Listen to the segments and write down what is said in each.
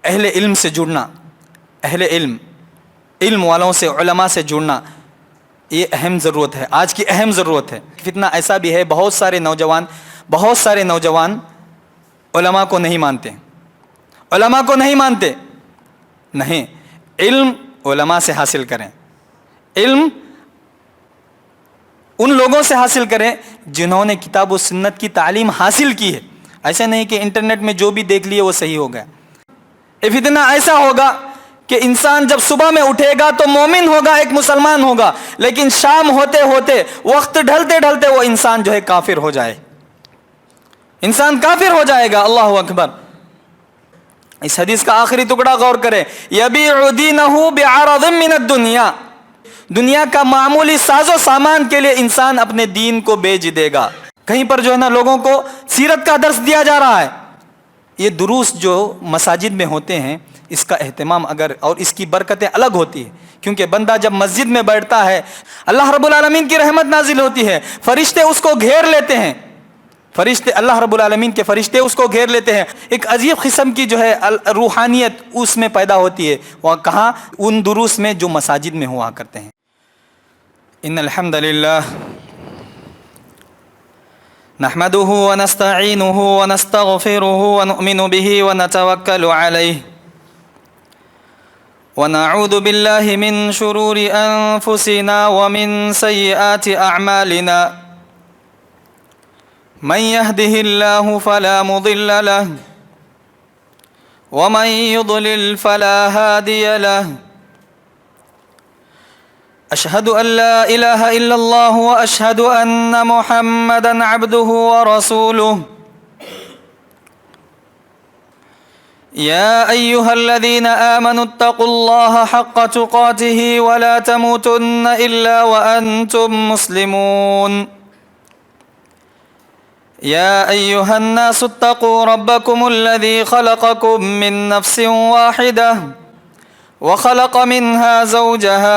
اہل علم سے جڑنا، اہل علم والوں سے، علماء سے جڑنا، یہ اہم ضرورت ہے، آج کی اہم ضرورت ہے۔ فتنہ ایسا بھی ہے، بہت سارے نوجوان علماء کو نہیں مانتے، علماء کو نہیں مانتے۔ نہیں، علم علماء سے حاصل کریں، علم ان لوگوں سے حاصل کریں جنہوں نے کتاب و سنت کی تعلیم حاصل کی ہے۔ ایسا نہیں کہ انٹرنیٹ میں جو بھی دیکھ لیے وہ صحیح ہو گیا۔ یہ فتنہ ایسا ہوگا کہ انسان جب صبح میں اٹھے گا تو مومن ہوگا، ایک مسلمان ہوگا، لیکن شام ہوتے ہوتے، وقت ڈھلتے ڈھلتے وہ انسان جو ہے کافر ہو جائے، انسان کافر ہو جائے گا۔ اللہ اکبر۔ اس حدیث کا آخری ٹکڑا غور کریں، یبیع دینہ بعرض من الدنیا، دنیا کا معمولی ساز و سامان کے لیے انسان اپنے دین کو بیچ دے گا۔ کہیں پر جو ہے نا لوگوں کو سیرت کا درس دیا جا رہا ہے، یہ دروس جو مساجد میں ہوتے ہیں اس کا اہتمام اگر، اور اس کی برکتیں الگ ہوتی ہیں، کیونکہ بندہ جب مسجد میں بیٹھتا ہے اللہ رب العالمین کی رحمت نازل ہوتی ہے، فرشتے اس کو گھیر لیتے ہیں، فرشتے، اللہ رب العالمین کے فرشتے اس کو گھیر لیتے ہیں، ایک عجیب قسم کی جو ہے روحانیت اس میں پیدا ہوتی ہے۔ وہ کہاں؟ ان دروس میں جو مساجد میں ہوا کرتے ہیں۔ ان الحمد للہ نحمده ونستعینه ونستغفره ونؤمن به ونتوکل علیہ ونعوذ باللہ من شرور انفسنا ومن سیئات اعمالنا من يهده الله فلا مضل له ومن يضلل فلا هادي له اشهد ان لا اله الا الله واشهد ان محمدا عبده ورسوله يا ايها الذين امنوا اتقوا الله حق تقاته ولا تموتن الا وانتم مسلمون يا ايها الناس اتقوا ربكم الذي خلقكم من نفس واحده وخلق منها زوجها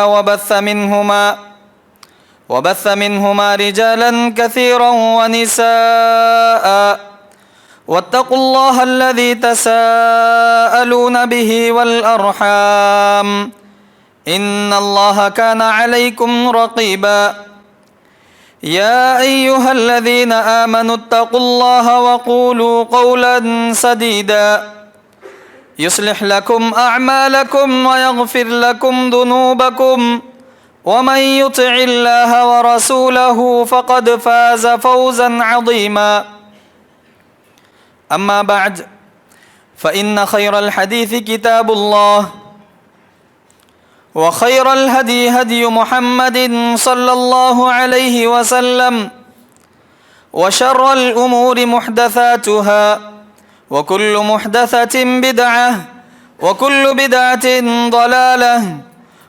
وبث منهما رجالا كثيرا ونساء واتقوا الله الذي تساءلون به والأرحام إن الله كان عليكم رقيبا يا أيها الذين آمنوا اتقوا الله وقولوا قولا سديدا يصلح لكم أعمالكم ويغفر لكم ذنوبكم ومن يطع الله ورسوله فقد فاز فوزا عظيما أما بعد فإن خير الحديث كتاب الله وخير الهدي هدي محمد صلى الله عليه وسلم وشر الأمور محدثاتها وكل محدثة بدعة وكل بدعة ضلالة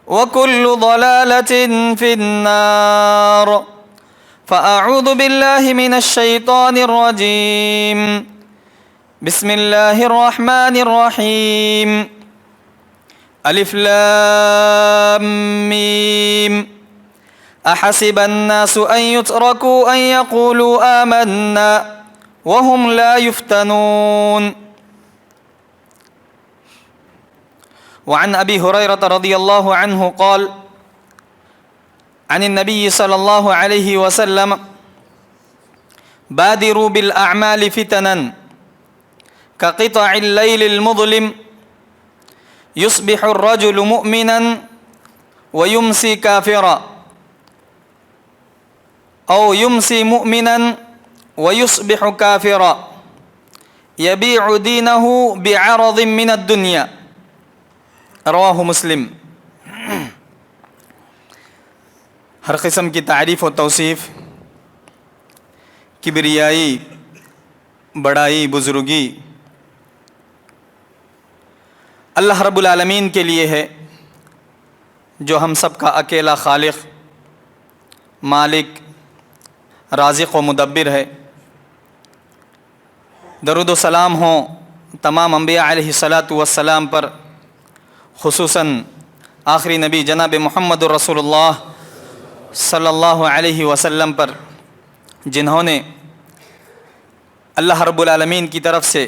وكل ضلالة في النار فأعوذ بالله من الشيطان الرجيم بسم الله الرحمن الرحيم ألف لام ميم أحسب الناس أن يتركوا أن يقولوا آمنا وهم لا يفتنون وعن أبي هريرة رضي الله عنه قال عن النبي صلى الله عليه وسلم بادروا بالأعمال فتنا كقطع الليل المظلم يصبح الرجل مؤمنا ويمسي كافرا أو يمسي مؤمنا ويصبح كافرا يبيع دينه بعرض من الدنيا رواہ مسلم۔ ہر قسم کی تعریف و توصیف، کبریائی، بڑائی، بزرگی اللہ رب العالمین کے لیے ہے، جو ہم سب کا اکیلا خالق، مالک، رازق و مدبر ہے۔ درود و سلام ہوں تمام انبیاء علیہ الصلاۃ والسلام پر، خصوصاً آخری نبی جناب محمد رسول اللہ صلی اللہ علیہ وسلم پر، جنہوں نے اللہ رب العالمین کی طرف سے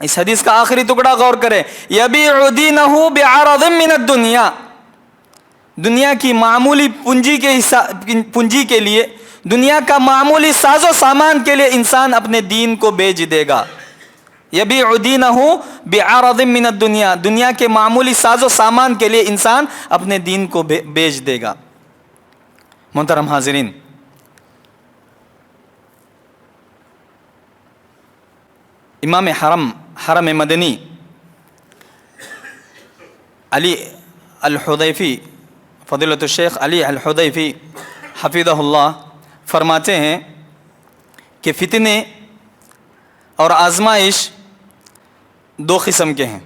اس حدیث کا آخری ٹکڑا غور کریں، یبیع دینہ بعرض من الدنیا، دنیا کی معمولی پونجی کے لیے، دنیا کا معمولی ساز و سامان کے لیے انسان اپنے دین کو بیچ دے گا. یبیع دینہ بعرض من الدنیا، دنیا کے معمولی ساز و سامان کے لیے انسان اپنے دین کو بیچ دے گا. محترم حاضرین، امام حرم مدنی علی الحذیفی، فضیلۃ الشیخ علی الحذیفی حفظہ اللہ فرماتے ہیں کہ فتنے اور آزمائش دو قسم کے ہیں،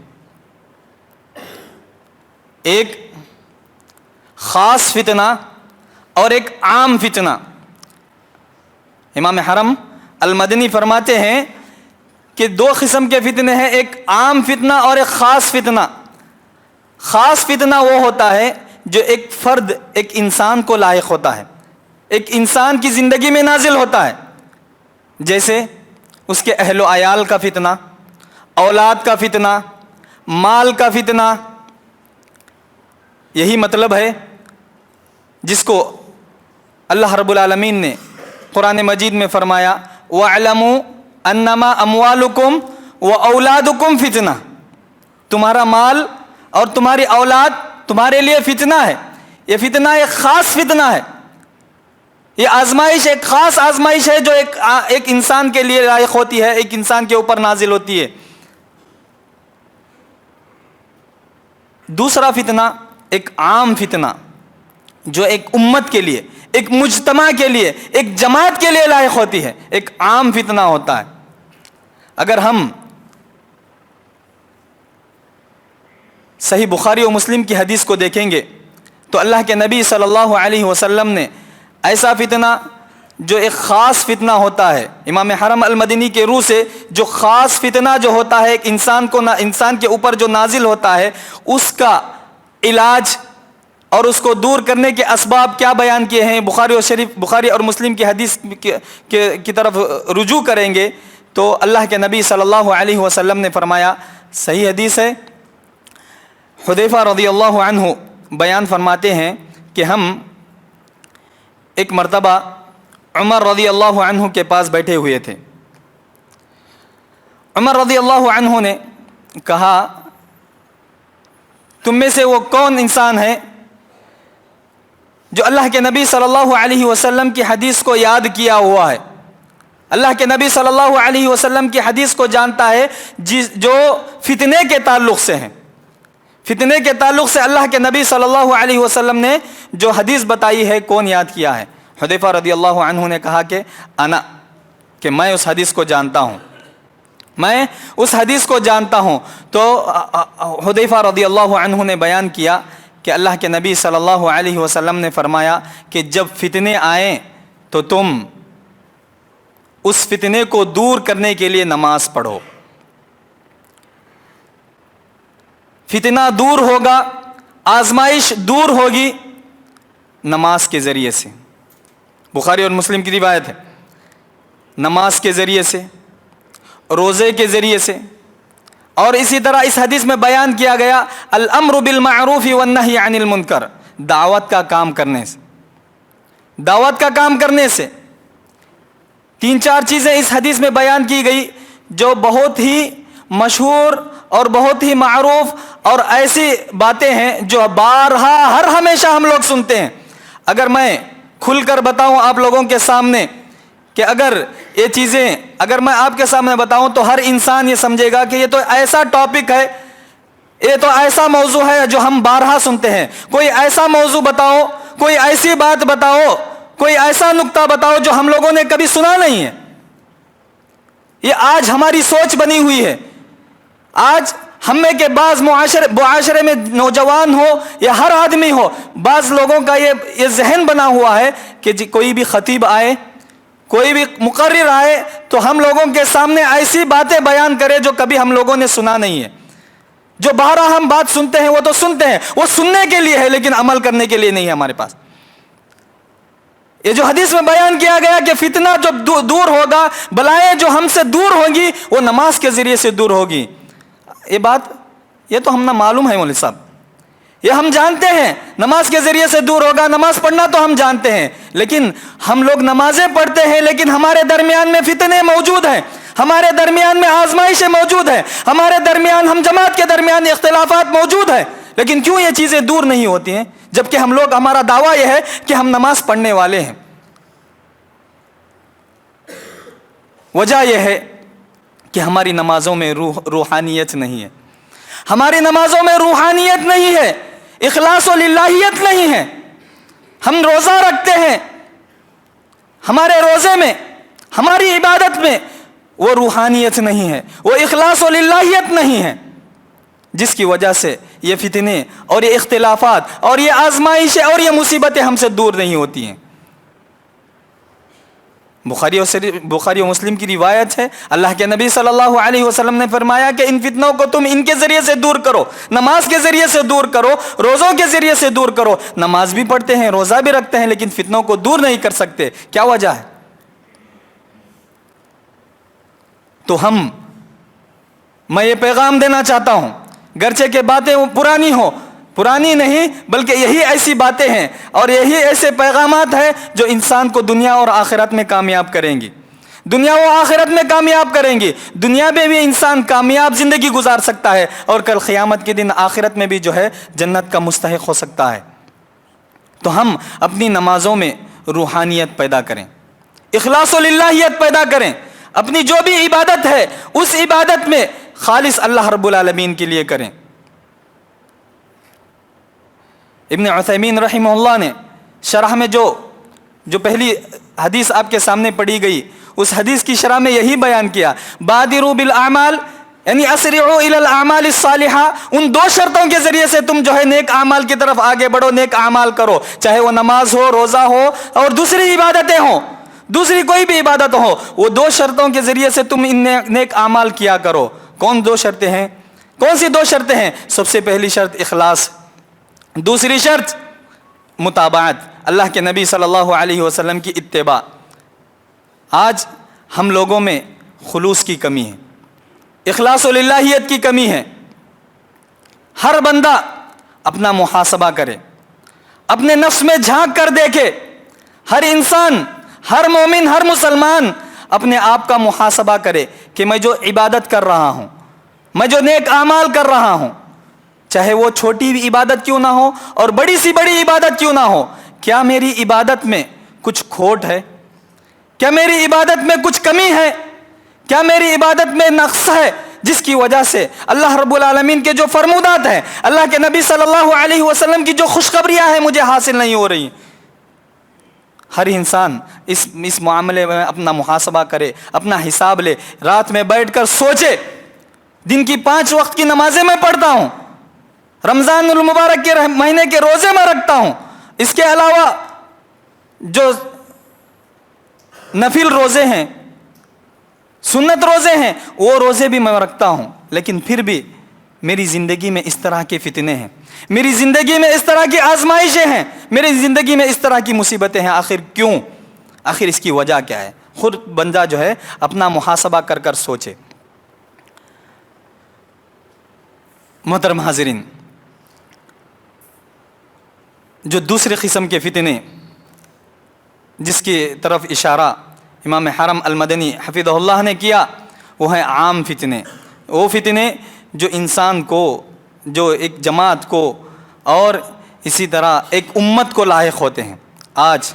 ایک خاص فتنہ اور ایک عام فتنہ. امام حرم المدنی فرماتے ہیں کہ دو قسم کے فتنے ہیں، ایک عام فتنہ اور ایک خاص فتنہ. خاص فتنہ وہ ہوتا ہے جو ایک فرد، ایک انسان کو لاحق ہوتا ہے، ایک انسان کی زندگی میں نازل ہوتا ہے، جیسے اس کے اہل و عیال کا فتنہ، اولاد کا فتنہ، مال کا فتنہ. یہی مطلب ہے جس کو اللہ رب العالمین نے قرآن مجید میں فرمایا وَاعْلَمُوا انما اموالکم و اولادکم فتنہ، تمہارا مال اور تمہاری اولاد تمہارے لیے فتنہ ہے. یہ فتنہ ایک خاص فتنہ ہے، یہ آزمائش ایک خاص آزمائش ہے جو ایک انسان کے لیے لائق ہوتی ہے، ایک انسان کے اوپر نازل ہوتی ہے. دوسرا فتنہ ایک عام فتنہ جو ایک امت کے لیے، ایک مجتمع کے لیے، ایک جماعت کے لیے لائق ہوتی ہے، ایک عام فتنہ ہوتا ہے. اگر ہم صحیح بخاری و مسلم کی حدیث کو دیکھیں گے تو اللہ کے نبی صلی اللہ علیہ وسلم نے ایسا فتنہ جو ایک خاص فتنہ ہوتا ہے، امام حرم المدنی کے روح سے جو خاص فتنہ جو ہوتا ہے ایک انسان کے اوپر جو نازل ہوتا ہے، اس کا علاج اور اس کو دور کرنے کے اسباب کیا بیان کیے ہیں. بخاری اور مسلم کی حدیث کی طرف رجوع کریں گے تو اللہ کے نبی صلی اللہ علیہ وسلم نے فرمایا، صحیح حدیث ہے، حذیفہ رضی اللہ عنہ بیان فرماتے ہیں کہ ہم ایک مرتبہ عمر رضی اللہ عنہ کے پاس بیٹھے ہوئے تھے. عمر رضی اللہ عنہ نے کہا، تم میں سے وہ کون انسان ہے جو اللہ کے نبی صلی اللہ علیہ وسلم کی حدیث کو یاد کیا ہوا ہے، اللہ کے نبی صلی اللہ علیہ وسلم کی حدیث کو جانتا ہے جو فتنے کے تعلق سے ہیں. فتنے کے تعلق سے اللہ کے نبی صلی اللہ علیہ وسلم نے جو حدیث بتائی ہے کون یاد کیا ہے؟ حذیفہ رضی اللہ عنہ نے کہا کہ انا، کہ میں اس حدیث کو جانتا ہوں، میں اس حدیث کو جانتا ہوں. تو حذیفہ رضی اللہ عنہ نے بیان کیا کہ اللہ کے نبی صلی اللہ علیہ وسلم نے فرمایا کہ جب فتنے آئیں تو تم اس فتنے کو دور کرنے کے لیے نماز پڑھو. فتنہ دور ہوگا، آزمائش دور ہوگی نماز کے ذریعے سے. بخاری اور مسلم کی روایت ہے، نماز کے ذریعے سے، روزے کے ذریعے سے. اور اسی طرح اس حدیث میں بیان کیا گیا الامر بالمعروف والنہی عن المنکر، دعوت کا کام کرنے سے. دعوت کا کام کرنے سے 3-4 چیزیں اس حدیث میں بیان کی گئی جو بہت ہی مشہور اور بہت ہی معروف اور ایسی باتیں ہیں جو بارہا ہر ہمیشہ ہم لوگ سنتے ہیں. اگر میں کھل کر بتاؤں آپ لوگوں کے سامنے کہ اگر یہ چیزیں اگر میں آپ کے سامنے بتاؤں تو ہر انسان یہ سمجھے گا کہ یہ تو ایسا ٹاپک ہے، یہ تو ایسا موضوع ہے جو ہم بارہا سنتے ہیں. کوئی ایسا موضوع بتاؤ، کوئی ایسی بات بتاؤ، کوئی ایسا نکتہ بتاؤ جو ہم لوگوں نے کبھی سنا نہیں ہے. یہ آج ہماری سوچ بنی ہوئی ہے. آج ہم میں کے بعض معاشرے میں نوجوان ہو یا ہر آدمی ہو، بعض لوگوں کا یہ ذہن بنا ہوا ہے کہ کوئی بھی خطیب آئے، کوئی بھی مقرر آئے تو ہم لوگوں کے سامنے ایسی باتیں بیان کرے جو کبھی ہم لوگوں نے سنا نہیں ہے. جو بارہ ہم بات سنتے ہیں وہ تو سنتے ہیں، وہ سننے کے لیے ہے لیکن عمل کرنے کے لیے نہیں ہے ہمارے پاس. یہ جو حدیث میں بیان کیا گیا کہ فتنہ جو دور ہوگا، بلائیں جو ہم سے دور ہوگی وہ نماز کے ذریعے سے دور ہوگی. یہ تو ہم نہ معلوم ہے مولوی صاحب، یہ ہم جانتے ہیں نماز کے ذریعے سے دور ہوگا. نماز پڑھنا تو ہم جانتے ہیں، لیکن ہم لوگ نمازیں پڑھتے ہیں لیکن ہمارے درمیان میں فتنے موجود ہیں، ہمارے درمیان میں آزمائشیں موجود ہیں، ہمارے درمیان ہم جماعت کے درمیان اختلافات موجود ہیں. لیکن کیوں یہ چیزیں دور نہیں ہوتی ہیں جبکہ ہمارا دعویٰ یہ ہے کہ ہم نماز پڑھنے والے ہیں؟ وجہ یہ ہے کہ ہماری نمازوں میں روحانیت نہیں ہے، ہماری نمازوں میں روحانیت نہیں ہے، اخلاص و للہیت نہیں ہے. ہم روزہ رکھتے ہیں، ہمارے روزے میں، ہماری عبادت میں وہ روحانیت نہیں ہے، وہ اخلاص و للہیت نہیں ہے، جس کی وجہ سے یہ فتنے اور یہ اختلافات اور یہ آزمائشیں اور یہ مصیبتیں ہم سے دور نہیں ہوتی ہیں. بخاری و مسلم کی روایت ہے، اللہ کے نبی صلی اللہ علیہ وسلم نے فرمایا کہ ان فتنوں کو تم ان کے ذریعے سے دور کرو، نماز کے ذریعے سے دور کرو، روزوں کے ذریعے سے دور کرو. نماز بھی پڑھتے ہیں، روزہ بھی رکھتے ہیں، لیکن فتنوں کو دور نہیں کر سکتے. کیا وجہ ہے؟ تو میں یہ پیغام دینا چاہتا ہوں، گرچہ کہ باتیں پرانی نہیں بلکہ یہی ایسی باتیں ہیں اور یہی ایسے پیغامات ہیں جو انسان کو دنیا اور آخرت میں کامیاب کریں گی، دنیا و آخرت میں کامیاب کریں گی. دنیا میں بھی انسان کامیاب زندگی گزار سکتا ہے اور کل قیامت کے دن آخرت میں بھی جو ہے جنت کا مستحق ہو سکتا ہے. تو ہم اپنی نمازوں میں روحانیت پیدا کریں، اخلاص و للہیت پیدا کریں. اپنی جو بھی عبادت ہے اس عبادت میں خالص اللہ رب العالمین کے لیے کریں. ابن عثیمین رحمہ اللہ نے شرح میں جو پہلی حدیث آپ کے سامنے پڑھی گئی اس حدیث کی شرح میں یہی بیان کیا، بادروا بالاعمال یعنی اسرعوا الی الاعمال الصالحہ. ان دو شرطوں کے ذریعے سے تم جو ہے نیک اعمال کی طرف آگے بڑھو، نیک اعمال کرو، چاہے وہ نماز ہو، روزہ ہو اور دوسری عبادتیں ہوں، دوسری کوئی بھی عبادت ہو، وہ دو شرطوں کے ذریعے سے تم ان نیک اعمال کیا کرو. کون سی دو شرطیں ہیں؟ سب سے پہلی شرط اخلاص، دوسری شرط متابعت، اللہ کے نبی صلی اللہ علیہ وسلم کی اتباع. آج ہم لوگوں میں خلوص کی کمی ہے، اخلاص و للہیت کی کمی ہے. ہر بندہ اپنا محاسبہ کرے، اپنے نفس میں جھانک کر دیکھے. ہر انسان، ہر مومن، ہر مسلمان اپنے آپ کا محاسبہ کرے کہ میں جو عبادت کر رہا ہوں، میں جو نیک اعمال کر رہا ہوں، چاہے وہ چھوٹی بھی عبادت کیوں نہ ہو اور بڑی سی بڑی عبادت کیوں نہ ہو، کیا میری عبادت میں کچھ کھوٹ ہے؟ کیا میری عبادت میں کچھ کمی ہے؟ کیا میری عبادت میں نقص ہے جس کی وجہ سے اللہ رب العالمین کے جو فرمودات ہیں، اللہ کے نبی صلی اللہ علیہ وسلم کی جو خوشخبریاں ہیں مجھے حاصل نہیں ہو رہی؟ ہر انسان اس معاملے میں اپنا محاسبہ کرے، اپنا حساب لے، رات میں بیٹھ کر سوچے. دن کی 5 وقت کی نمازیں میں پڑھتا ہوں، رمضان المبارک کے مہینے کے روزے میں رکھتا ہوں، اس کے علاوہ جو نفل روزے ہیں، سنت روزے ہیں، وہ روزے بھی میں رکھتا ہوں، لیکن پھر بھی میری زندگی میں اس طرح کے فتنے ہیں، میری زندگی میں اس طرح کی آزمائشیں ہیں، میری زندگی میں اس طرح کی مصیبتیں ہیں. آخر کیوں؟ آخر اس کی وجہ کیا ہے؟ خود بندہ جو ہے اپنا محاسبہ کر سوچے. محترم حاضرین، جو دوسرے قسم کے فتنے جس کی طرف اشارہ امام حرم المدنی حفظہ اللہ نے کیا، وہ ہیں عام فتنے. وہ فتنے جو انسان کو، جو ایک جماعت کو اور اسی طرح ایک امت کو لاحق ہوتے ہیں. آج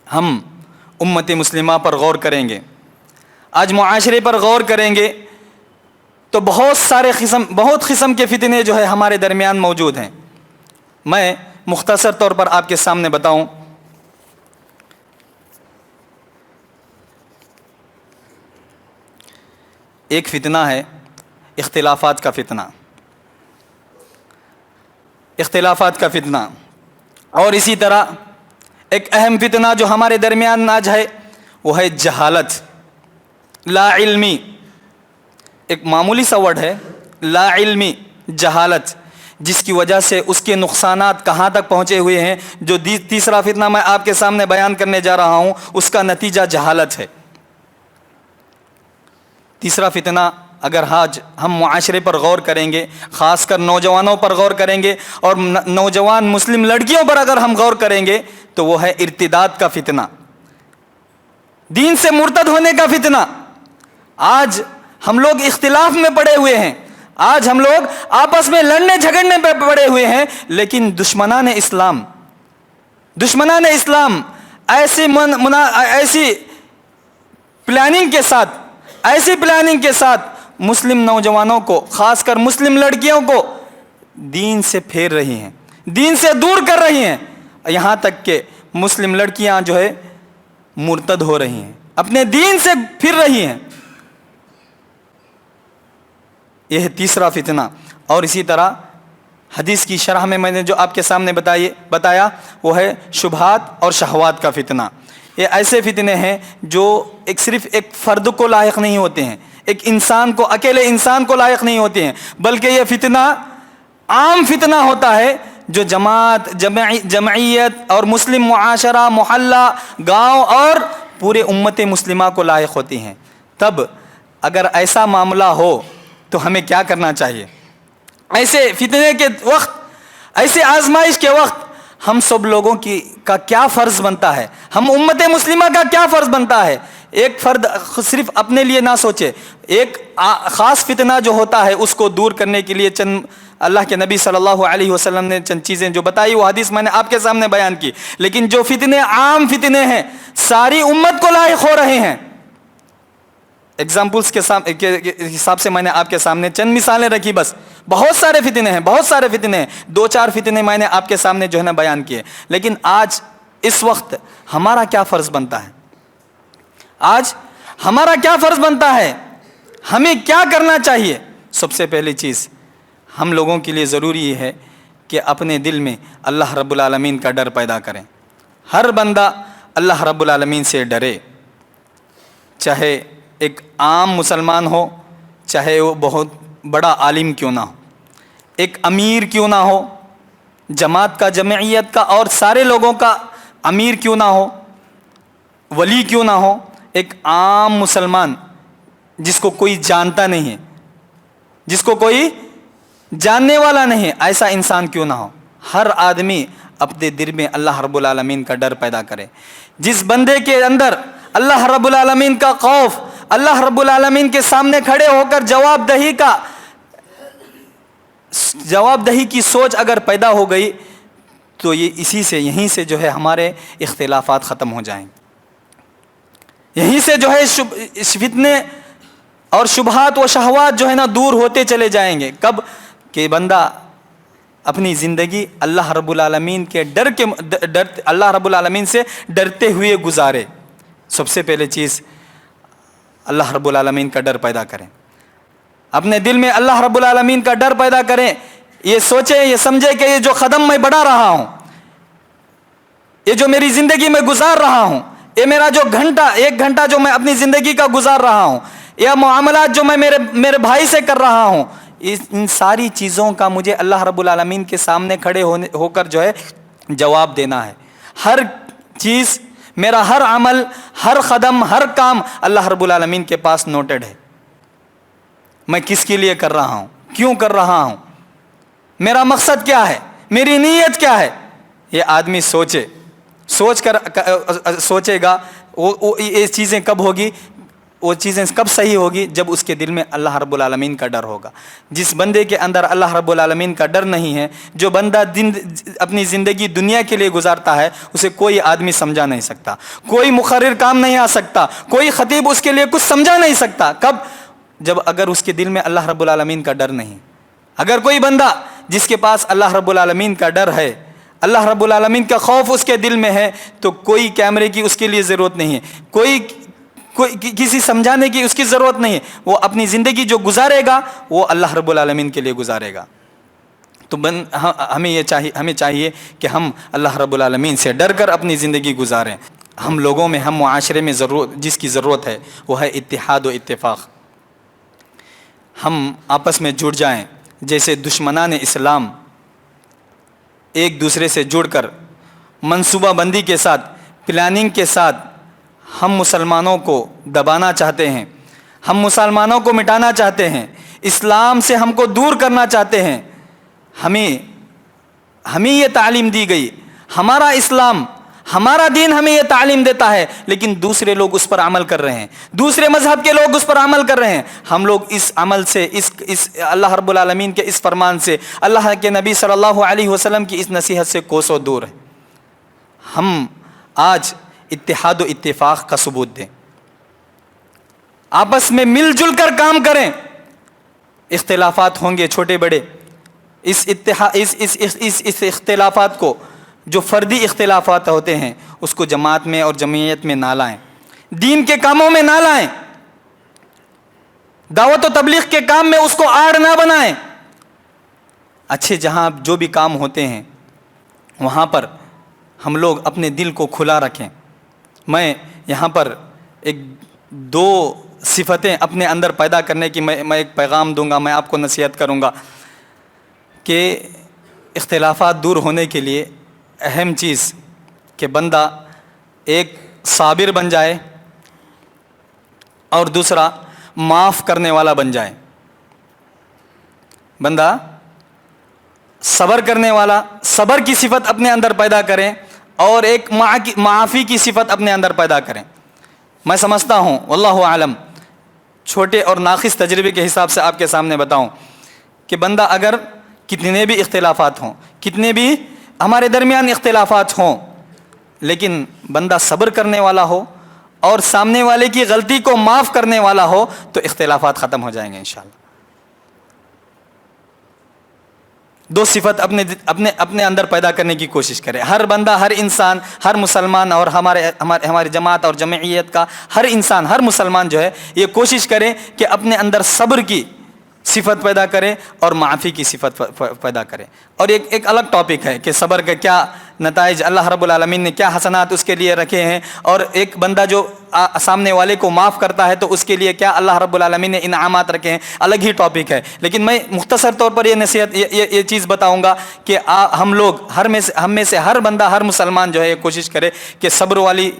ہم امت مسلمہ پر غور کریں گے، آج معاشرے پر غور کریں گے تو بہت قسم کے فتنے جو ہے ہمارے درمیان موجود ہیں. میں مختصر طور پر آپ کے سامنے بتاؤں. ایک فتنہ ہے اختلافات کا فتنہ، اور اسی طرح ایک اہم فتنہ جو ہمارے درمیان آج ہے وہ ہے جہالت، لا علمی. ایک معمولی سا ورڈ ہے لا علمی، جہالت. جس کی وجہ سے اس کے نقصانات کہاں تک پہنچے ہوئے ہیں. جو تیسرا فتنہ میں آپ کے سامنے بیان کرنے جا رہا ہوں اس کا نتیجہ جہالت ہے. تیسرا فتنہ اگر آج ہم معاشرے پر غور کریں گے, خاص کر نوجوانوں پر غور کریں گے اور نوجوان مسلم لڑکیوں پر اگر ہم غور کریں گے, تو وہ ہے ارتداد کا فتنہ, دین سے مرتد ہونے کا فتنہ. آج ہم لوگ اختلاف میں پڑے ہوئے ہیں, آج ہم لوگ آپس میں لڑنے جھگڑنے پہ پڑے ہوئے ہیں, لیکن دشمنان اسلام ایسی پلاننگ کے ساتھ مسلم نوجوانوں کو, خاص کر مسلم لڑکیوں کو دین سے پھیر رہی ہیں, دین سے دور کر رہی ہیں, یہاں تک کہ مسلم لڑکیاں جو ہے مرتد ہو رہی ہیں, اپنے دین سے پھر رہی ہیں. یہ ہے تیسرا فتنہ. اور اسی طرح حدیث کی شرح میں نے جو آپ کے سامنے بتایا وہ ہے شبہات اور شہوات کا فتنہ. یہ ایسے فتنے ہیں جو صرف ایک فرد کو لائق نہیں ہوتے ہیں, ایک انسان کو, اکیلے انسان کو لائق نہیں ہوتے ہیں, بلکہ یہ فتنہ عام فتنہ ہوتا ہے جو جماعت, جمعیت اور مسلم معاشرہ, محلہ, گاؤں اور پورے امت مسلمہ کو لائق ہوتی ہیں. تب اگر ایسا معاملہ ہو تو ہمیں کیا کرنا چاہیے؟ ایسے فتنے کے وقت, ایسے آزمائش کے وقت ہم سب لوگوں کا کیا فرض بنتا ہے, ہم امت مسلمہ کا کیا فرض بنتا ہے؟ ایک فرد صرف اپنے لیے نہ سوچے, ایک خاص فتنہ جو ہوتا ہے اس کو دور کرنے کے لیے چند اللہ کے نبی صلی اللہ علیہ وسلم نے چند چیزیں جو بتائی وہ حدیث میں نے آپ کے سامنے بیان کی. لیکن جو فتنے عام فتنے ہیں, ساری امت کو لاحق ہو رہے ہیں, ایگزامپلس کے حساب سے میں نے آپ کے سامنے چند مثالیں رکھی, بس بہت سارے فتنے ہیں, 2-4 فتنے میں نے آپ کے سامنے جو ہے نا بیان کیے. لیکن آج اس وقت ہمارا کیا فرض بنتا ہے؟ آج ہمارا کیا فرض بنتا ہے؟ ہمیں کیا کرنا چاہیے؟ سب سے پہلی چیز ہم لوگوں کے لیے ضروری یہ ہے کہ اپنے دل میں اللہ رب العالمین کا ڈر پیدا کریں. ہر بندہ اللہ رب العالمین سے ڈرے, چاہے ایک عام مسلمان ہو, چاہے وہ بہت بڑا عالم کیوں نہ ہو, ایک امیر کیوں نہ ہو, جماعت کا, جمعیت کا اور سارے لوگوں کا امیر کیوں نہ ہو, ولی کیوں نہ ہو, ایک عام مسلمان جس کو کوئی جانتا نہیں ہے, جس کو کوئی جاننے والا نہیں ہے, ایسا انسان کیوں نہ ہو, ہر آدمی اپنے دل میں اللہ رب العالمین کا ڈر پیدا کرے. جس بندے کے اندر اللہ رب العالمین کا خوف, اللہ رب العالمین کے سامنے کھڑے ہو کر جواب دہی کی سوچ اگر پیدا ہو گئی تو یہیں سے جو ہے ہمارے اختلافات ختم ہو جائیں گے, یہیں سے جو ہے فتنے اور شبہات و شہوات جو ہے نا دور ہوتے چلے جائیں گے. کب کہ بندہ اپنی زندگی اللہ رب العالمین کے اللہ رب العالمین سے ڈرتے ہوئے گزارے. سب سے پہلے چیز اللہ رب العالمین کا ڈر پیدا کریں, اپنے دل میں اللہ رب العالمین کا ڈر پیدا کریں. یہ سوچیں, یہ سمجھے کہ یہ جو قدم میں بڑھا رہا ہوں, یہ جو میری زندگی میں گزار رہا ہوں, یہ میرا جو ایک گھنٹہ جو میں اپنی زندگی کا گزار رہا ہوں, یا معاملات جو میں میرے بھائی سے کر رہا ہوں, ان ساری چیزوں کا مجھے اللہ رب العالمین کے سامنے کھڑے ہو کر جو ہے جواب دینا ہے. ہر چیز, میرا ہر عمل, ہر قدم, ہر کام اللہ رب العالمین کے پاس نوٹڈ ہے. میں کس کے لیے کر رہا ہوں, کیوں کر رہا ہوں, میرا مقصد کیا ہے, میری نیت کیا ہے. یہ آدمی سوچے گا یہ چیزیں کب ہوگی, وہ چیزیں کب صحیح ہوگی جب اس کے دل میں اللہ رب العالمین کا ڈر ہوگا. جس بندے کے اندر اللہ رب العالمین کا ڈر نہیں ہے, جو بندہ اپنی زندگی دنیا کے لیے گزارتا ہے, اسے کوئی آدمی سمجھا نہیں سکتا, کوئی مقرر کام نہیں آ سکتا, کوئی خطیب اس کے لیے کچھ سمجھا نہیں سکتا. کب؟ جب اگر اس کے دل میں اللہ رب العالمین کا ڈر نہیں. اگر کوئی بندہ جس کے پاس اللہ رب العالمین کا ڈر ہے, اللہ رب العالمین کا خوف اس کے دل میں ہے, تو کوئی کیمرے کی اس کے لیے ضرورت نہیں ہے, کوئی کسی سمجھانے کی اس کی ضرورت نہیں ہے. وہ اپنی زندگی جو گزارے گا وہ اللہ رب العالمین کے لیے گزارے گا. تو ہمیں چاہیے کہ ہم اللہ رب العالمین سے ڈر کر اپنی زندگی گزاریں. ہم لوگوں میں, ہم معاشرے میں جس کی ضرورت ہے وہ ہے اتحاد و اتفاق. ہم آپس میں جڑ جائیں. جیسے دشمنان اسلام ایک دوسرے سے جڑ کر منصوبہ بندی کے ساتھ پلاننگ کے ساتھ ہم مسلمانوں کو دبانا چاہتے ہیں، ہم مسلمانوں کو مٹانا چاہتے ہیں، اسلام سے ہم کو دور کرنا چاہتے ہیں. ہمیں یہ تعلیم دی گئی، ہمارا اسلام ہمارا دین ہمیں یہ تعلیم دیتا ہے، لیکن دوسرے لوگ اس پر عمل کر رہے ہیں، دوسرے مذہب کے لوگ اس پر عمل کر رہے ہیں. ہم لوگ اس عمل سے اس اللہ رب العالمین کے اس فرمان سے، اللہ کے نبی صلی اللہ علیہ وسلم کی اس نصیحت سے کوسوں دور ہیں. ہم آج اتحاد و اتفاق کا ثبوت دیں، آپس میں مل جل کر کام کریں. اختلافات ہوں گے چھوٹے بڑے، اس اختلافات کو، جو فردی اختلافات ہوتے ہیں، اس کو جماعت میں اور جمعیت میں نہ لائیں، دین کے کاموں میں نہ لائیں، دعوت و تبلیغ کے کام میں اس کو آڑ نہ بنائیں. اچھے جہاں جو بھی کام ہوتے ہیں وہاں پر ہم لوگ اپنے دل کو کھلا رکھیں. میں یہاں پر ایک دو صفتیں اپنے اندر پیدا کرنے کی میں ایک پیغام دوں گا، میں آپ کو نصیحت کروں گا کہ اختلافات دور ہونے کے لیے اہم چیز کہ بندہ ایک صابر بن جائے اور دوسرا معاف کرنے والا بن جائے. بندہ صبر کرنے والا، صبر کی صفت اپنے اندر پیدا کریں اور ایک معافی کی صفت اپنے اندر پیدا کریں. میں سمجھتا ہوں واللہ عالم، چھوٹے اور ناقص تجربے کے حساب سے آپ کے سامنے بتاؤں کہ بندہ اگر کتنے بھی اختلافات ہوں، کتنے بھی ہمارے درمیان اختلافات ہوں، لیکن بندہ صبر کرنے والا ہو اور سامنے والے کی غلطی کو معاف کرنے والا ہو تو اختلافات ختم ہو جائیں گے انشاءاللہ. دو صفت اپنے اندر پیدا کرنے کی کوشش کرے. ہر بندہ، ہر انسان، ہر مسلمان اور ہماری جماعت اور جمعیت کا ہر انسان، ہر مسلمان جو ہے یہ کوشش کرے کہ اپنے اندر صبر کی صفت پیدا کرے اور معافی کی صفت پیدا کرے. اور ایک الگ ٹاپک ہے کہ صبر کا کیا نتائج اللہ رب العالمین نے کیا حسنات اس کے لیے رکھے ہیں، اور ایک بندہ جو سامنے والے کو معاف کرتا ہے تو اس کے لیے کیا اللہ رب العالمین نے انعامات رکھے ہیں، الگ ہی ٹاپک ہے. لیکن میں مختصر طور پر یہ نصیحت یہ چیز بتاؤں گا کہ ہم لوگ ہم میں سے ہر بندہ، ہر مسلمان جو ہے یہ کوشش کرے کہ صبر والی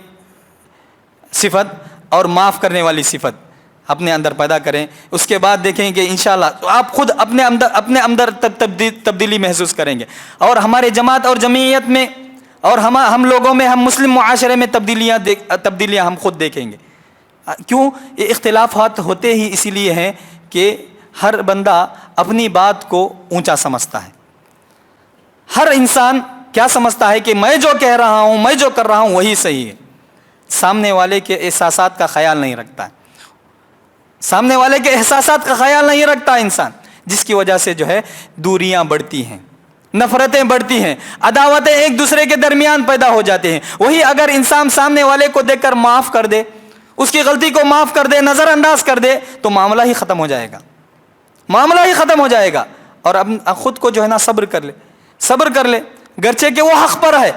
صفت اور معاف کرنے والی صفت اپنے اندر پیدا کریں. اس کے بعد دیکھیں کہ انشاءاللہ آپ خود اپنے اندر تبدیلی محسوس کریں گے. اور ہمارے جماعت اور جمعیت میں اور ہم لوگوں میں، ہم مسلم معاشرے میں تبدیلیاں ہم خود دیکھیں گے. کیوں؟ یہ اختلافات ہوتے ہی اسی لیے ہیں کہ ہر بندہ اپنی بات کو اونچا سمجھتا ہے. ہر انسان کیا سمجھتا ہے کہ میں جو کہہ رہا ہوں، میں جو کر رہا ہوں وہی صحیح ہے. سامنے والے کے احساسات کا خیال نہیں رکھتا ہے، سامنے والے کے احساسات کا خیال نہیں رکھتا انسان، جس کی وجہ سے جو ہے دوریاں بڑھتی ہیں، نفرتیں بڑھتی ہیں، عداوتیں ایک دوسرے کے درمیان پیدا ہو جاتے ہیں. وہی اگر انسان سامنے والے کو دیکھ کر معاف کر دے، اس کی غلطی کو معاف کر دے، نظر انداز کر دے، تو معاملہ ہی ختم ہو جائے گا، معاملہ ہی ختم ہو جائے گا. اور اب خود کو جو ہے نا صبر کر لے، گرچہ کہ وہ حق پر ہے،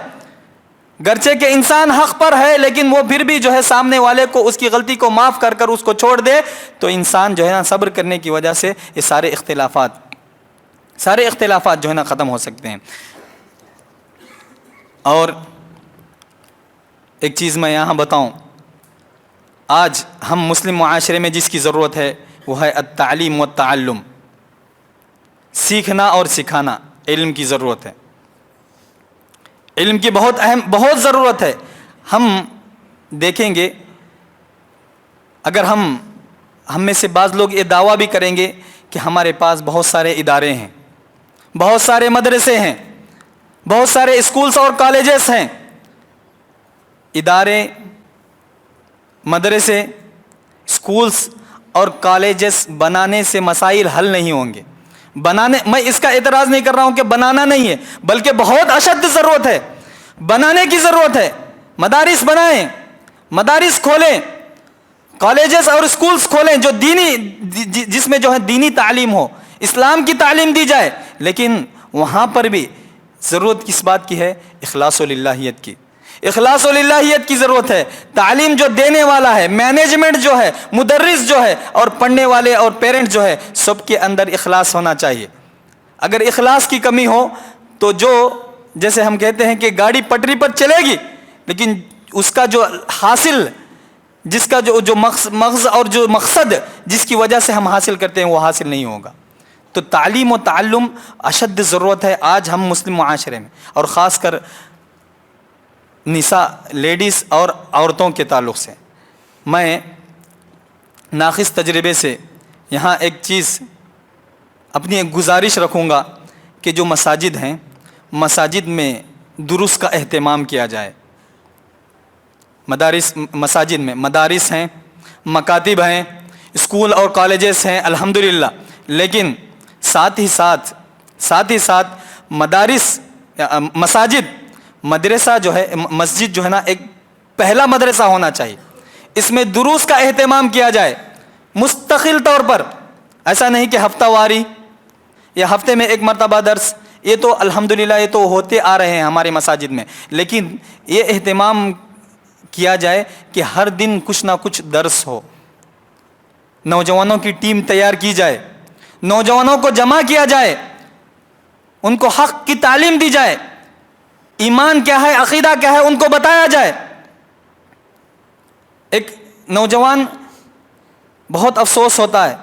گرچہ کہ انسان حق پر ہے، لیکن وہ پھر بھی جو ہے سامنے والے کو اس کی غلطی کو معاف کر کر اس کو چھوڑ دے، تو انسان جو ہے نا صبر کرنے کی وجہ سے یہ سارے اختلافات جو ہے نا ختم ہو سکتے ہیں. اور ایک چیز میں یہاں بتاؤں، آج ہم مسلم معاشرے میں جس کی ضرورت ہے وہ ہے التعلیم والتعلم، سیکھنا اور سکھانا. علم کی ضرورت ہے، علم کی بہت ضرورت ہے. ہم دیکھیں گے اگر ہم میں سے بعض لوگ یہ دعویٰ بھی کریں گے کہ ہمارے پاس بہت سارے ادارے ہیں، بہت سارے مدرسے ہیں، بہت سارے اسکولز اور کالجز ہیں. ادارے، مدرسے، اسکولز اور کالجز بنانے سے مسائل حل نہیں ہوں گے. میں اس کا اعتراض نہیں کر رہا ہوں کہ بنانا نہیں ہے، بلکہ بہت اشد ضرورت ہے، بنانے کی ضرورت ہے. مدارس بنائیں، مدارس کھولیں، کالجز اور اسکولز کھولیں جو جس میں جو ہے دینی تعلیم ہو، اسلام کی تعلیم دی جائے. لیکن وہاں پر بھی ضرورت کس بات کی ہے؟ اخلاص و للہیت کی. اخلاص و للہیت کی ضرورت ہے. تعلیم جو دینے والا ہے، مینجمنٹ جو ہے، مدرس جو ہے، اور پڑھنے والے اور پیرنٹ جو ہے، سب کے اندر اخلاص ہونا چاہیے. اگر اخلاص کی کمی ہو تو جیسے ہم کہتے ہیں کہ گاڑی پٹری پر چلے گی لیکن اس کا جو حاصل، جس کا جو مغز اور جو مقصد جس کی وجہ سے ہم حاصل کرتے ہیں وہ حاصل نہیں ہوگا. تو تعلیم و تعلم اشد ضرورت ہے آج ہم مسلم معاشرے میں، اور خاص کر نساء لیڈیز اور عورتوں کے تعلق سے. میں ناقص تجربے سے یہاں ایک چیز اپنی ایک گزارش رکھوں گا کہ جو مساجد ہیں، مساجد میں دروس کا اہتمام کیا جائے. مساجد میں مدارس ہیں، مکاتب ہیں، اسکول اور کالجز ہیں الحمدللہ، لیکن ساتھ ہی ساتھ مساجد، مدرسہ جو ہے، مسجد جو ہے نا، ایک پہلا مدرسہ ہونا چاہیے. اس میں دروس کا اہتمام کیا جائے مستقل طور پر. ایسا نہیں کہ ہفتہ واری یا ہفتے میں ایک مرتبہ درس، یہ تو الحمدللہ یہ تو ہوتے آ رہے ہیں ہمارے مساجد میں، لیکن یہ اہتمام کیا جائے کہ ہر دن کچھ نہ کچھ درس ہو. نوجوانوں کی ٹیم تیار کی جائے، نوجوانوں کو جمع کیا جائے، ان کو حق کی تعلیم دی جائے، ایمان کیا ہے، عقیدہ کیا ہے، ان کو بتایا جائے. ایک نوجوان، بہت افسوس ہوتا ہے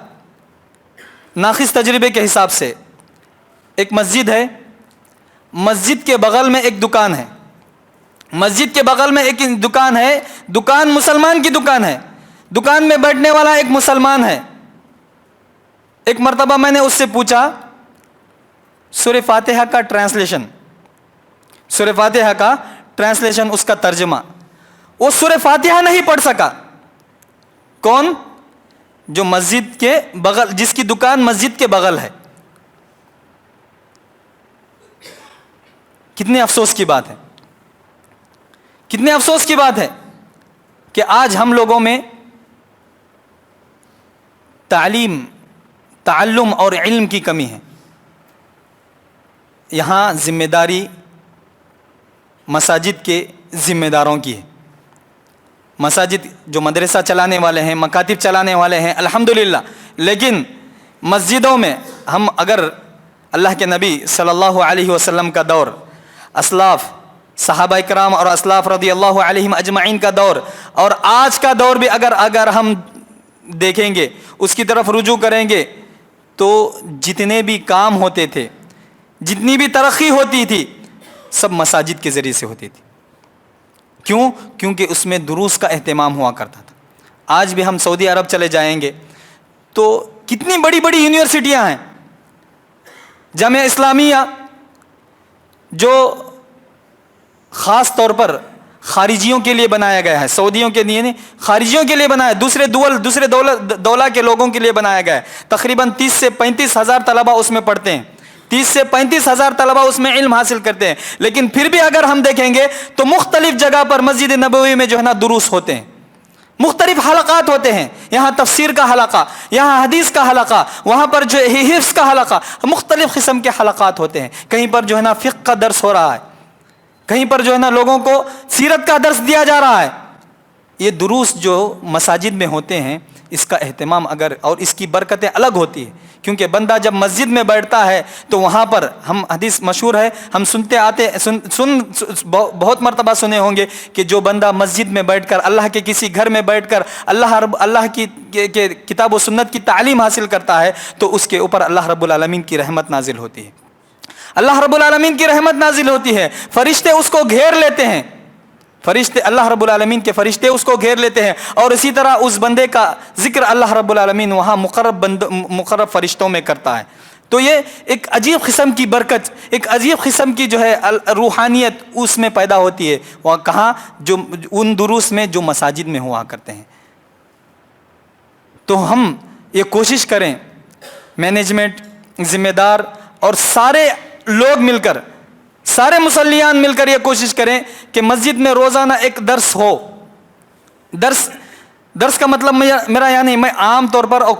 ناقص تجربے کے حساب سے، ایک مسجد ہے، مسجد کے بغل میں ایک دکان ہے، مسجد کے بغل میں ایک دکان ہے، دکان مسلمان کی دکان ہے، دکان میں بیٹھنے والا ایک مسلمان ہے. ایک مرتبہ میں نے اس سے پوچھا سورہ فاتحہ کا ٹرانسلیشن، اس کا ترجمہ. وہ سورہ فاتحہ نہیں پڑھ سکا. کون؟ جو مسجد کے بغل، جس کی دکان مسجد کے بغل ہے. کتنے افسوس کی بات ہے، کتنے افسوس کی بات ہے کہ آج ہم لوگوں میں تعلم اور علم کی کمی ہے. یہاں ذمہ داری مساجد کے ذمہ داروں کی ہے. مساجد جو مدرسہ چلانے والے ہیں، مکاتب چلانے والے ہیں الحمدللہ، لیکن مسجدوں میں ہم اگر اللہ کے نبی صلی اللہ علیہ وسلم کا دور، اسلاف صحابہ کرام اور اسلاف رضی اللہ علیہم اجمعین کا دور، اور آج کا دور بھی اگر ہم دیکھیں گے، اس کی طرف رجوع کریں گے، تو جتنے بھی کام ہوتے تھے، جتنی بھی ترقی ہوتی تھی، سب مساجد کے ذریعے سے ہوتی تھی. کیوں؟ کیونکہ اس میں دروس کا اہتمام ہوا کرتا تھا. آج بھی ہم سعودی عرب چلے جائیں گے تو کتنی بڑی بڑی یونیورسٹیاں ہیں. جامعہ اسلامیہ جو خاص طور پر خارجیوں کے لیے بنایا گیا ہے، سعودیوں کے لیے نہیں، خارجیوں کے لیے بنایا ہے، دوسرے دولہ کے لوگوں کے لیے بنایا گیا ہے. تقریباً 30 سے 35 ہزار طلبہ اس میں پڑھتے ہیں، 30 سے 35 ہزار طلبہ اس میں علم حاصل کرتے ہیں. لیکن پھر بھی اگر ہم دیکھیں گے تو مختلف جگہ پر مسجد نبوی میں جو ہے نا دروس ہوتے ہیں، مختلف حلقات ہوتے ہیں. یہاں تفسیر کا حلقہ، یہاں حدیث کا حلقہ، وہاں پر جو حفظ کا حلقہ، مختلف قسم کے حلقات ہوتے ہیں. کہیں پر جو ہے نا فقہ کا درس ہو رہا ہے، کہیں پر جو ہے نا لوگوں کو سیرت کا درس دیا جا رہا ہے. یہ دروس جو مساجد میں ہوتے ہیں، اس کا اہتمام اور اس کی برکتیں الگ ہوتی ہیں. کیونکہ بندہ جب مسجد میں بیٹھتا ہے تو وہاں پر ہم حدیث مشہور ہے، ہم سنتے آتے بہت مرتبہ سنے ہوں گے کہ جو بندہ مسجد میں بیٹھ کر، اللہ کے کسی گھر میں بیٹھ کر اللہ کی کتاب و سنت کی تعلیم حاصل کرتا ہے تو اس کے اوپر اللہ رب العالمین کی رحمت نازل ہوتی ہے. اللہ رب العالمین کی رحمت نازل ہوتی ہے، فرشتے اس کو گھیر لیتے ہیں، اللہ رب العالمین کے فرشتے اس کو گھیر لیتے ہیں، اور اسی طرح اس بندے کا ذکر اللہ رب العالمین وہاں مقرب فرشتوں میں کرتا ہے. تو یہ ایک عجیب قسم کی برکت، ایک عجیب قسم کی جو ہے روحانیت اس میں پیدا ہوتی ہے. وہاں کہاں؟ جو ان دروس میں جو مساجد میں ہوا کرتے ہیں. تو ہم یہ کوشش کریں، مینجمنٹ، ذمہ دار اور سارے لوگ مل کر، سارے مصلیان مل کر یہ کوشش کریں کہ مسجد میں روزانہ ایک درس ہو. درس کا مطلب میرا یعنی میں عام طور پر اور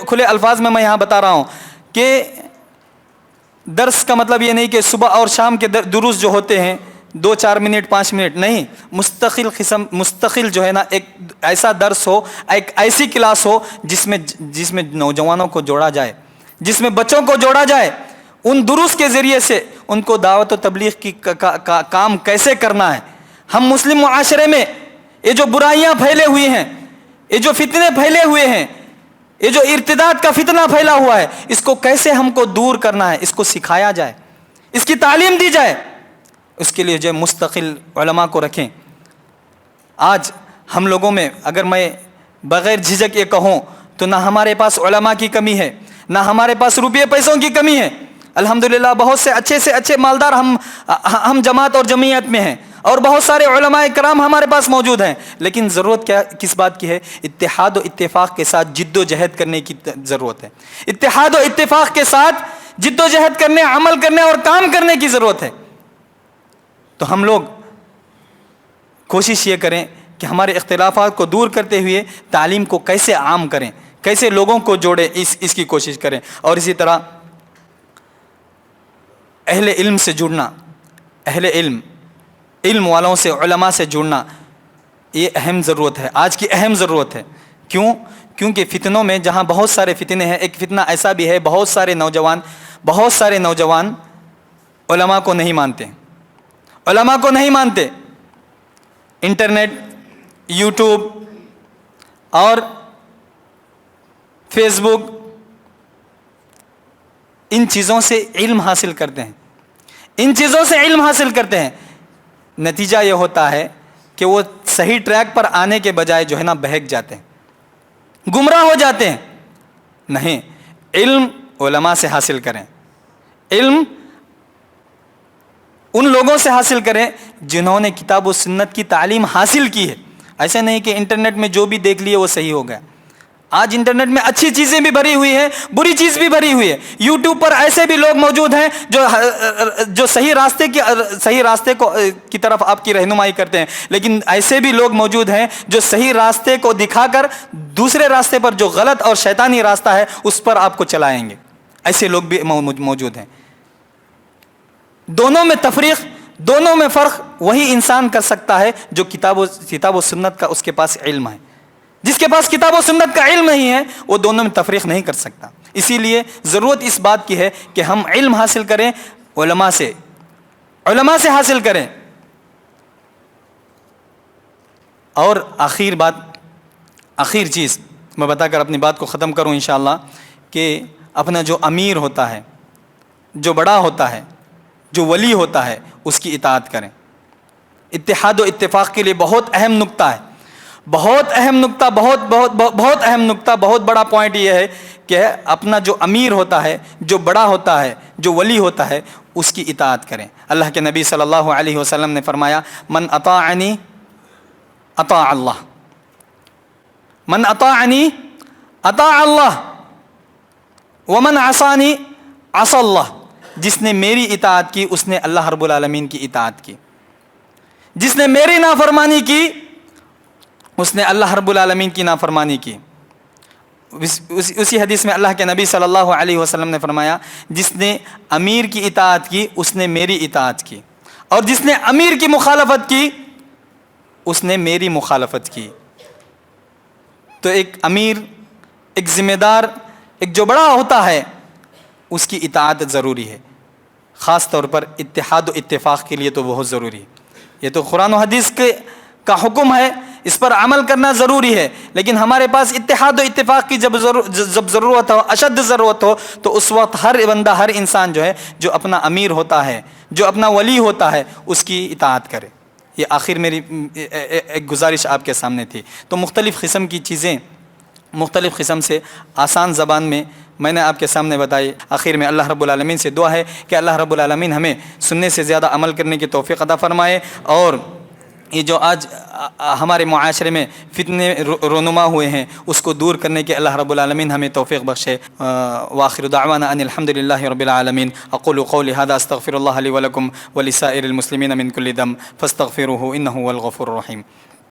کھلے الفاظ میں یہاں بتا رہا ہوں کہ درس کا مطلب یہ نہیں کہ صبح اور شام کے دروس جو ہوتے ہیں 2-4 منٹ 5 منٹ نہیں، مستقل جو ہے نا ایک ایسا درس ہو، ایک ایسی کلاس ہو جس میں نوجوانوں کو جوڑا جائے، جس میں بچوں کو جوڑا جائے. ان دروس کے ذریعے سے ان کو دعوت و تبلیغ کی کام کیسے کرنا ہے. ہم مسلم معاشرے میں یہ جو برائیاں پھیلے ہوئی ہیں, یہ جو فتنے پھیلے ہوئے ہیں, یہ جو ارتداد کا فتنہ پھیلا ہوا ہے, اس کو کیسے ہم کو دور کرنا ہے, اس کو سکھایا جائے, اس کی تعلیم دی جائے. اس کے لیے جو مستقل علماء کو رکھیں. آج ہم لوگوں میں اگر میں بغیر جھجک یہ کہوں تو نہ ہمارے پاس علماء کی کمی ہے, نہ ہمارے پاس روپے پیسوں کی کمی ہے. الحمدللہ بہت سے اچھے مالدار ہم جماعت اور جمعیت میں ہیں, اور بہت سارے علماء کرام ہمارے پاس موجود ہیں. لیکن ضرورت کس بات کی ہے؟ اتحاد و اتفاق کے ساتھ جد و جہد کرنے کی ضرورت ہے. اتحاد و اتفاق کے ساتھ جد و جہد کرنے, عمل کرنے اور کام کرنے کی ضرورت ہے. تو ہم لوگ کوشش یہ کریں کہ ہمارے اختلافات کو دور کرتے ہوئے تعلیم کو کیسے عام کریں, کیسے لوگوں کو جوڑیں, اس کی کوشش کریں. اور اسی طرح اہل علم سے جڑنا, علم والوں سے, علماء سے جڑنا, یہ اہم ضرورت ہے, آج کی اہم ضرورت ہے. کیونکہ فتنوں میں جہاں بہت سارے فتنے ہیں, ایک فتنہ ایسا بھی ہے بہت سارے نوجوان علماء کو نہیں مانتے. انٹرنیٹ, یوٹیوب اور فیس بک, ان چیزوں سے علم حاصل کرتے ہیں. نتیجہ یہ ہوتا ہے کہ وہ صحیح ٹریک پر آنے کے بجائے جو ہے نا بہک جاتے ہیں, گمراہ ہو جاتے ہیں. نہیں, علم علماء سے حاصل کریں, علم ان لوگوں سے حاصل کریں جنہوں نے کتاب و سنت کی تعلیم حاصل کی ہے. ایسے نہیں کہ انٹرنیٹ میں جو بھی دیکھ لیے وہ صحیح ہو گیا. آج انٹرنیٹ میں اچھی چیزیں بھی بھری ہوئی ہیں, بری چیز بھی بھری ہوئی ہے. یوٹیوب پر ایسے بھی لوگ موجود ہیں جو صحیح راستے کی طرف آپ کی رہنمائی کرتے ہیں, لیکن ایسے بھی لوگ موجود ہیں جو صحیح راستے کو دکھا کر دوسرے راستے پر جو غلط اور شیطانی راستہ ہے اس پر آپ کو چلائیں گے. ایسے لوگ بھی موجود ہیں. دونوں میں فرق وہی انسان کر سکتا ہے جو کتاب و سنت کا اس کے پاس علم ہے. جس کے پاس کتاب و سنت کا علم نہیں ہے وہ دونوں میں تفریق نہیں کر سکتا. اسی لیے ضرورت اس بات کی ہے کہ ہم علم حاصل کریں, علماء سے حاصل کریں. اور آخر چیز میں بتا کر اپنی بات کو ختم کروں انشاءاللہ, کہ اپنا جو امیر ہوتا ہے, جو بڑا ہوتا ہے, جو ولی ہوتا ہے, اس کی اطاعت کریں. اتحاد و اتفاق کے لیے بہت اہم نقطہ ہے, بہت اہم نقطہ, بہت بڑا پوائنٹ یہ ہے کہ اپنا جو امیر ہوتا ہے, جو بڑا ہوتا ہے, جو ولی ہوتا ہے, اس کی اطاعت کریں. اللہ کے نبی صلی اللہ علیہ وسلم نے فرمایا, من اطاعنی اطاع اللہ, من اطاعنی اطاع اللہ, ومن عصانی عصى اللہ. جس نے میری اطاعت کی اس نے اللہ رب العالمین کی اطاعت کی, جس نے میری نافرمانی کی اس نے اللہ رب العالمین کی نافرمانی کی. اسی حدیث میں اللہ کے نبی صلی اللہ علیہ وسلم نے فرمایا, جس نے امیر کی اطاعت کی اس نے میری اطاعت کی, اور جس نے امیر کی مخالفت کی اس نے میری مخالفت کی. تو ایک امیر, ایک ذمہ دار, ایک جو بڑا ہوتا ہے اس کی اطاعت ضروری ہے, خاص طور پر اتحاد و اتفاق کے لیے تو بہت ضروری ہے. یہ تو قرآن و حدیث کا حکم ہے, اس پر عمل کرنا ضروری ہے. لیکن ہمارے پاس اتحاد و اتفاق کی جب ضرورت ہو, اشد ضرورت ہو, تو اس وقت ہر بندہ, ہر انسان جو ہے, جو اپنا امیر ہوتا ہے, جو اپنا ولی ہوتا ہے, اس کی اطاعت کرے. یہ آخر میری ایک گزارش آپ کے سامنے تھی. تو مختلف قسم کی چیزیں مختلف قسم سے آسان زبان میں نے آپ کے سامنے بتائی. آخر میں اللہ رب العالمین سے دعا ہے کہ اللہ رب العالمین ہمیں سننے سے زیادہ عمل کرنے کی توفیق عطا فرمائے, اور یہ جو آج ہمارے معاشرے میں فتنے رونما ہوئے ہیں اس کو دور کرنے کے اللہ رب العالمین ہمیں توفیق بخشے. وآخر دعوانا ان الحمد للہ رب العالمین. اقول قولی هذا استغفر اللہ لی ولکم ولسائر المسلمین من کل ذنب فاستغفروه انه هو الغفور الرحیم.